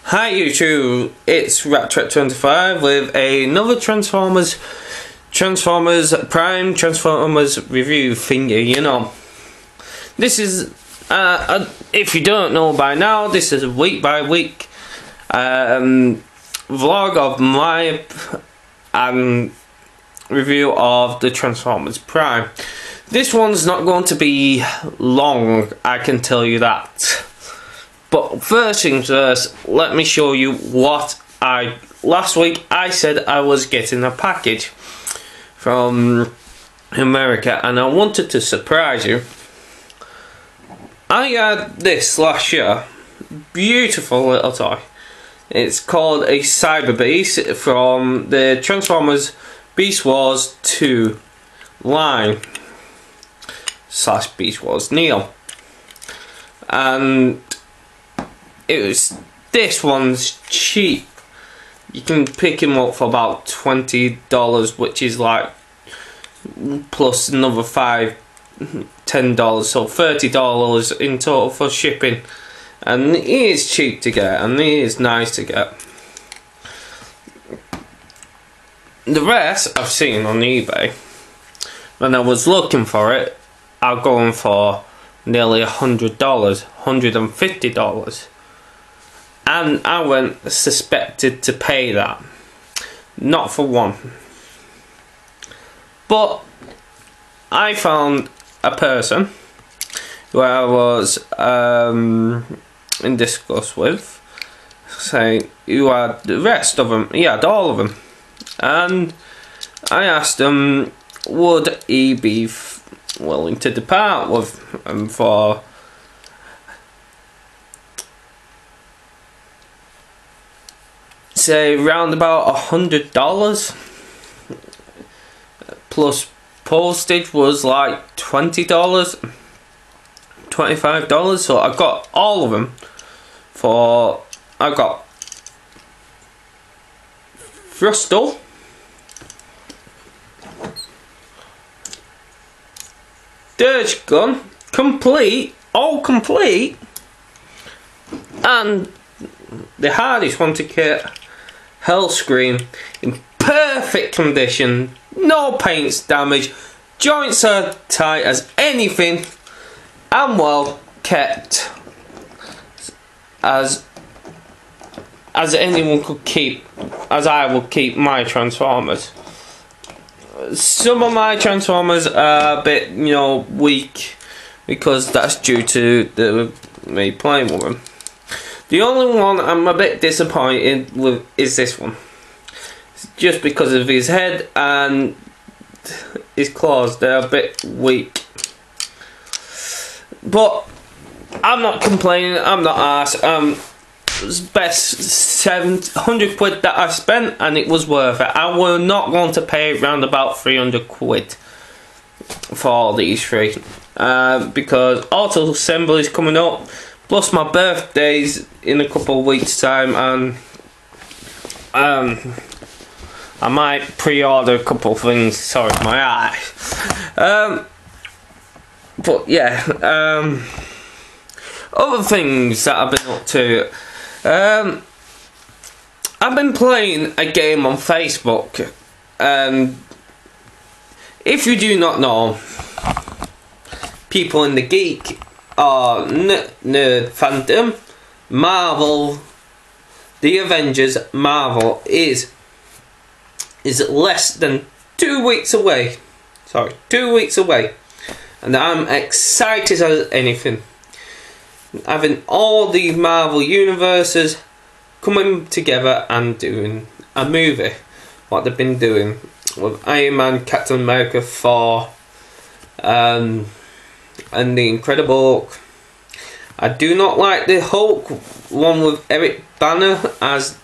Hi YouTube, it's Rattrap25 with another Transformers Prime Transformers review thingy, you know. This is, if you don't know by now, this is a week by week vlog of my review of the Transformers Prime. This one's not going to be long, I can tell you that. But first things first, let me show you what last week I said I was getting a package from America and I wanted to surprise you. I had this last year, beautiful little toy. It's called a Cyber Beast from the Transformers Beast Wars 2 line / Beast Wars Neo. And this one's cheap. You can pick him up for about $20, which is like plus another $10, so $30 in total for shipping. And he is cheap to get, and he is nice to get. The rest I've seen on eBay. When I was looking for it, I've gone for nearly $100, $150. And I went suspected to pay that. Not for one. But I found a person who I was in discourse with, saying who had the rest of them. He had all of them. And I asked him, would he be willing to depart with them for say round about $100 plus postage was like $20, $25. So I got all of them for, I got Frustle, Dirge Gun, complete, all complete, and the hardest one to get, Hellscream, in perfect condition, no paints damage, joints are tight as anything, and well kept as anyone could keep, as I would keep my Transformers. Some of my Transformers are a bit, you know, weak because that's due to me playing with them. The only one I'm a bit disappointed with is this one. It's just because of his head and his claws, they're a bit weak. But I'm not complaining, I'm not arsed. It's best 700 quid that I spent and it was worth it. I was not going to pay around about 300 quid for all these three. Because auto assembly is coming up. Plus my birthday's in a couple of weeks time, and I might pre-order a couple of things. Sorry, my eye. But yeah, other things that I've been up to. I've been playing a game on Facebook, and if you do not know, people in the geek or nerd fandom, Marvel, the Avengers, Marvel is less than 2 weeks away. Sorry, 2 weeks away, and I'm excited as anything. Having all these Marvel universes coming together and doing a movie, what they've been doing with Iron Man, Captain America, Thor, and the Incredible Hulk. I do not like the Hulk one with Eric Banner as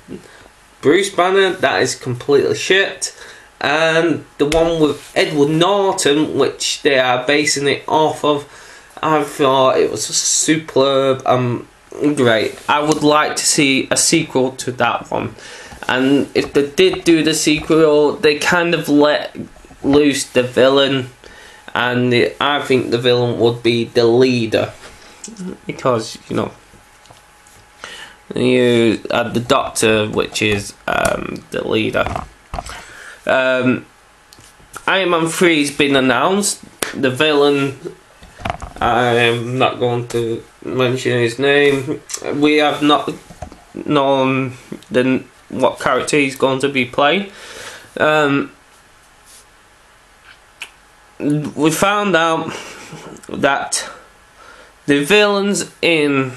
Bruce Banner. That is completely shit. And the one with Edward Norton, which they are basing it off of, I thought it was superb and great. I would like to see a sequel to that one. And if they did do the sequel, they kind of let loose the villain, and I think the villain would be the leader, because, you know, You had the Doctor, which is the leader. Iron Man 3's been announced. The villain, I am not going to mention his name. We have not known what character he's going to be playing. We found out that the villains in...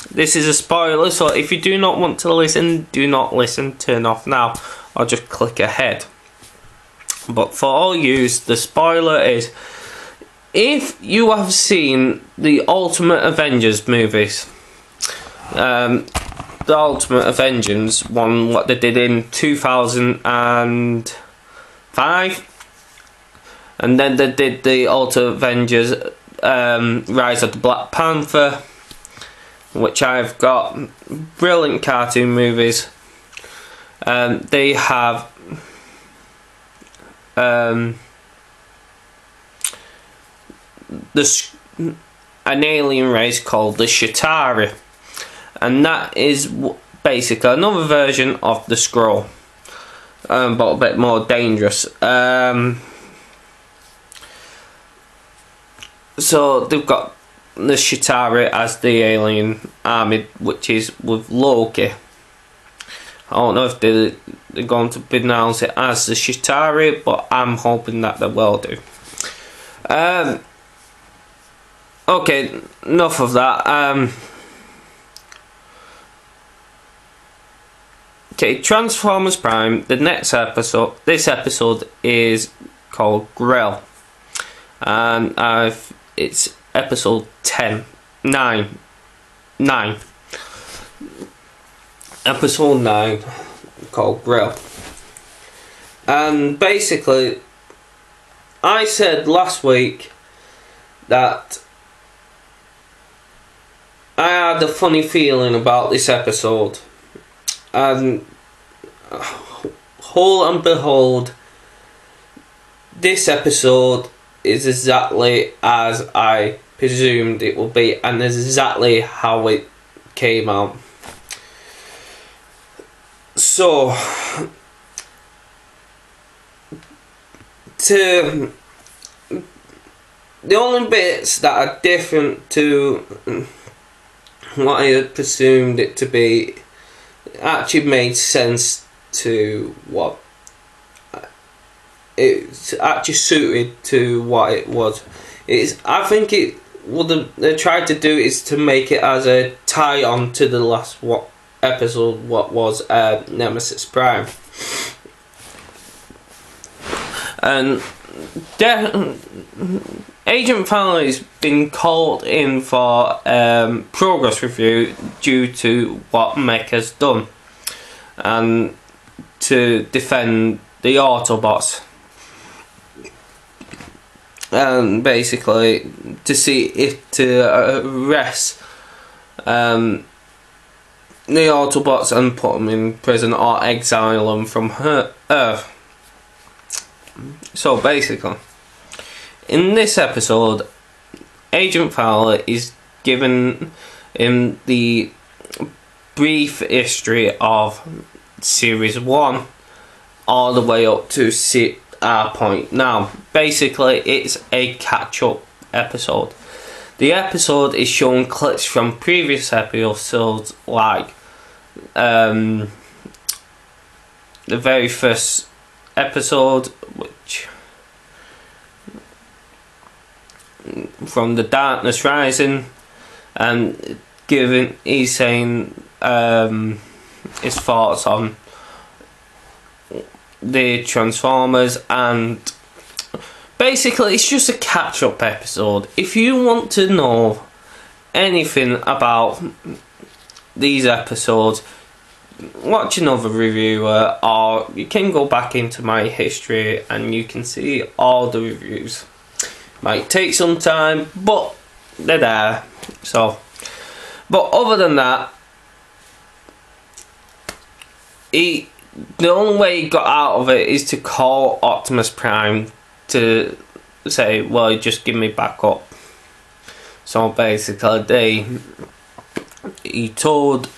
This is a spoiler, so if you do not want to listen, do not listen, turn off now, or just click ahead. But for all yous, the spoiler is, if you have seen the Ultimate Avengers movies, the Ultimate Avengers one, what they did in 2005, and then they did the Ultimate Avengers Rise of the Black Panther, which I've got. Brilliant cartoon movies. They have an alien race called the Shatari, and that is basically another version of the Skrull, but a bit more dangerous. So they've got the Shatari as the alien army, which is with Loki. I don't know if they're going to pronounce it as the Shatari, but I'm hoping that they will do. Okay, enough of that. Okay, Transformers Prime, the next episode, this episode is called Grill. And it's episode 9. Episode 9, called Grill. And basically, I said last week that I had a funny feeling about this episode, and whole and behold, this episode is exactly as I presumed it would be, and exactly how it came out. So, the only bits that are different to what I had presumed it to be actually made sense to what it's actually suited to what it was. I think it what they tried to do is to make it as a tie on to the last episode, what was Nemesis Prime. And Agent Family's been called in for progress review due to what Mech has done, and to defend the Autobots, and basically to see if to arrest the Autobots and put them in prison or exile them from Earth. So basically, in this episode, Agent Fowler is given him the brief history of Series 1 all the way up to our point now. Basically, it's a catch-up episode. The episode is showing clips from previous episodes, like the very first episode, which from The Darkness Rising, and he's saying his thoughts on the Transformers, and basically it's just a catch-up episode. If you want to know anything about these episodes, watch another reviewer, or you can go back into my history and you can see all the reviews. Might take some time, but they're there. So, but other than that, the only way he got out of it is to call Optimus Prime to say, well, just give me back up. So basically, he told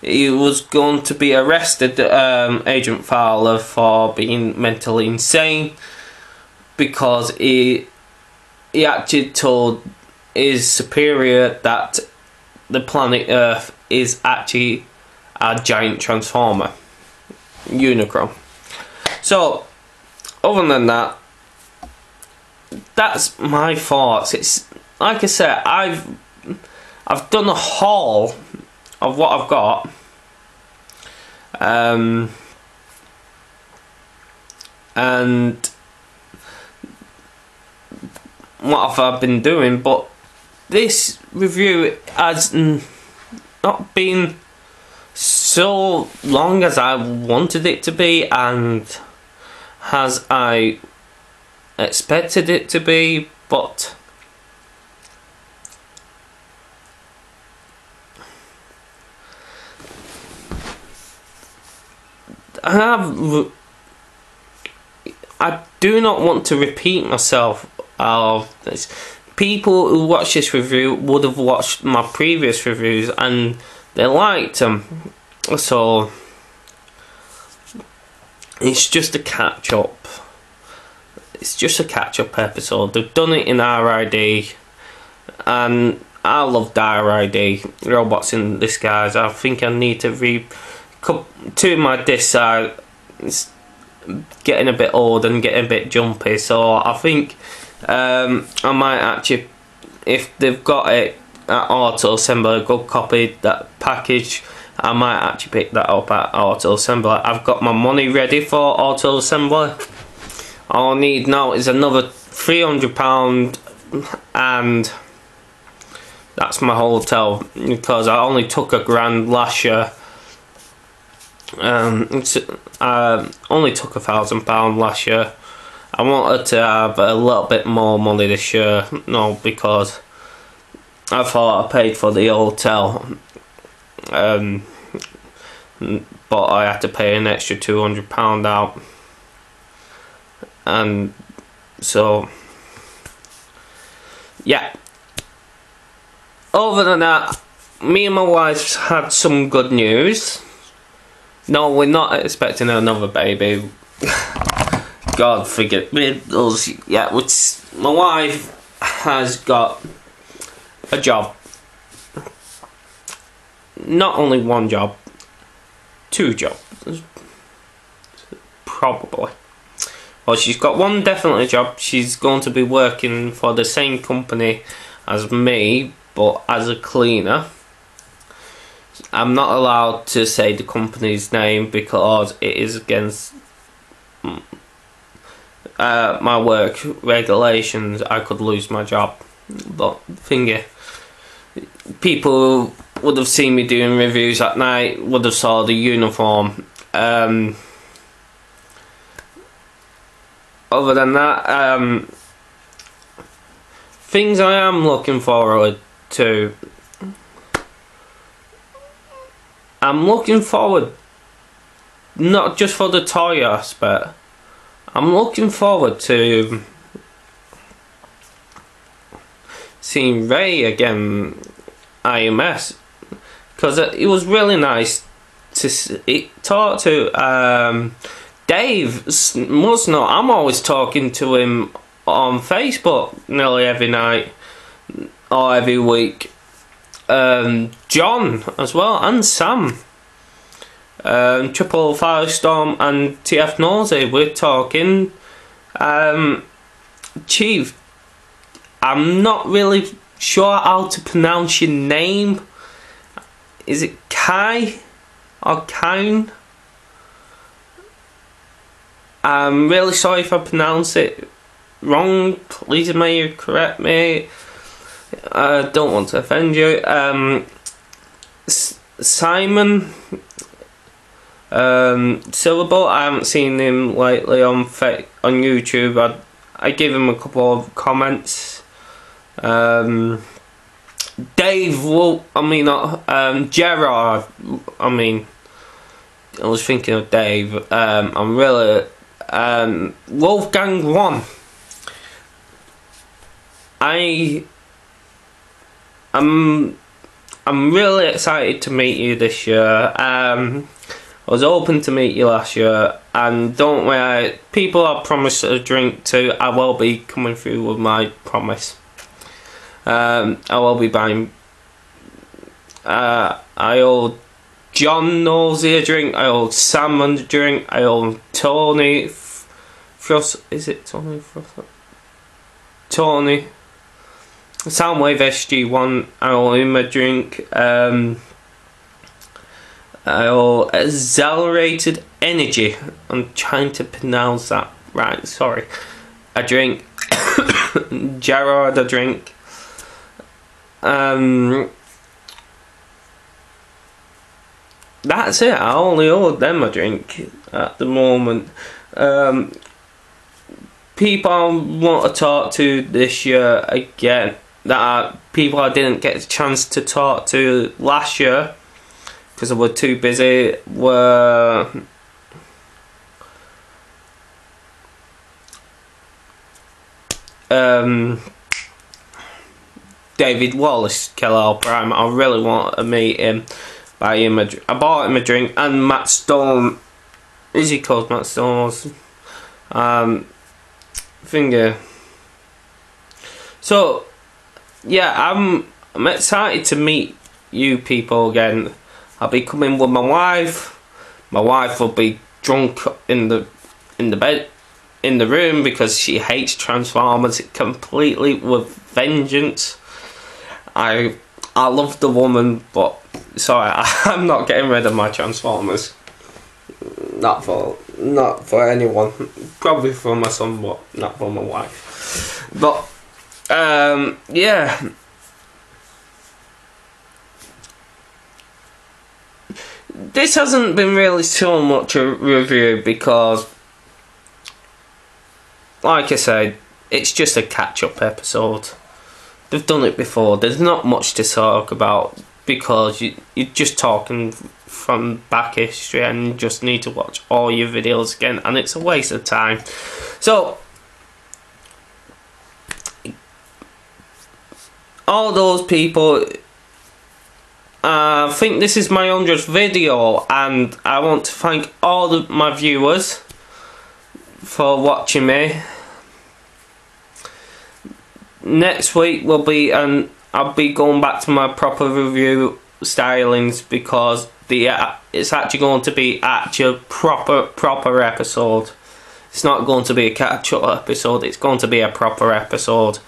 he was going to be arrested, Agent Fowler, for being mentally insane, because he actually told his superior that the planet Earth is actually a giant transformer, Unicron. So, other than that, that's my thoughts. It's like I said, I've done a haul of what I've got. And what have I been doing, but this review has not been so long as I wanted it to be, and as I expected it to be, but I do not want to repeat myself of this. People who watch this review would have watched my previous reviews and they liked them, so it's just a catch up. It's just a catch up episode. They've done it in RID, and I loved RID, Robots in Disguise. I think I need to two of my discs are getting a bit old and getting a bit jumpy, so I think I might actually, if they've got it at Auto Assembler, a good copy, that package, I might actually pick that up at Auto Assembler. I've got my money ready for Auto Assembler. All I need now is another £300, and that's my hotel, because I only took £1,000 last year. Only took £1,000 last year. I wanted to have a little bit more money this year, because I thought I paid for the hotel, but I had to pay an extra £200 out, and so yeah. Other than that, me and my wife had some good news. No, we're not expecting another baby. God forgive us. Yeah, my wife has got a job. Not only one job, 2 jobs. Probably. Well, she's got one definitely job. She's going to be working for the same company as me, but as a cleaner. I'm not allowed to say the company's name because it is against my work regulations. I could lose my job. But people would have seen me doing reviews at night, would have saw the uniform. Other than that, things I am looking forward to. I'm looking forward, not just for the toy aspect, I'm looking forward to seeing Ray again, IMS, because it was really nice to talk to Dave Musno. I'm always talking to him on Facebook nearly every night or every week. John as well, and Sam, Triple Firestorm and TF Nosy, we're talking. Chief, I'm not really sure how to pronounce your name. Is it Kai or Kain? I'm really sorry if I pronounce it wrong. Please may you correct me. I don't want to offend you. Simon Syllable, I haven't seen him lately on YouTube. I gave him a couple of comments. Dave Gerard, I was thinking of Dave. I'm really Wolfgang 1. I'm I'm really excited to meet you this year. I was hoping to meet you last year, and don't worry, people I promised a drink to, I will be coming through with my promise. I will be buying. I owe John Nosey a drink. I owe Sam a drink. I owe Tony Frost. Is it Tony Frost? Tony. Soundwave SG1. I owe him a drink. I owe Accelerated Energy. I'm trying to pronounce that right. Sorry. A drink. Gerard a drink. That's it. I only owe them a drink at the moment. People I want to talk to this year again, that are people I didn't get a chance to talk to last year because I was too busy, were David Wallace, Killer Prime. I really want to meet him. Buy him I bought him a drink, and Matt Stone. Is he called Matt Stone? Finger. So yeah, I'm excited to meet you people again. I'll be coming with my wife. My wife will be drunk in the bed in the room because she hates Transformers completely with vengeance. I love the woman, but sorry, I'm not getting rid of my Transformers. Not for anyone. Probably for my son, but not for my wife. But yeah. This hasn't been really so much a review because, like I said, it's just a catch-up episode. They've done it before. There's not much to talk about because you're just talking from back history and you just need to watch all your videos again, and it's a waste of time. So all those people, I think this is my 100th video, and I want to thank all my viewers for watching me. Next week will be, and I'll be going back to my proper review stylings because it's actually going to be proper episode. It's not going to be a catch-up episode. It's going to be a proper episode.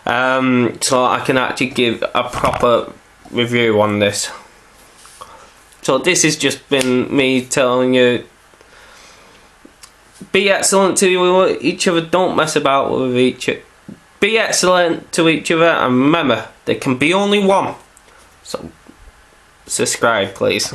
So I can actually give a proper review on this. So this has just been me telling you, be excellent to each other. Don't mess about with each other. Be excellent to each other, and remember, there can be only one. So subscribe, please.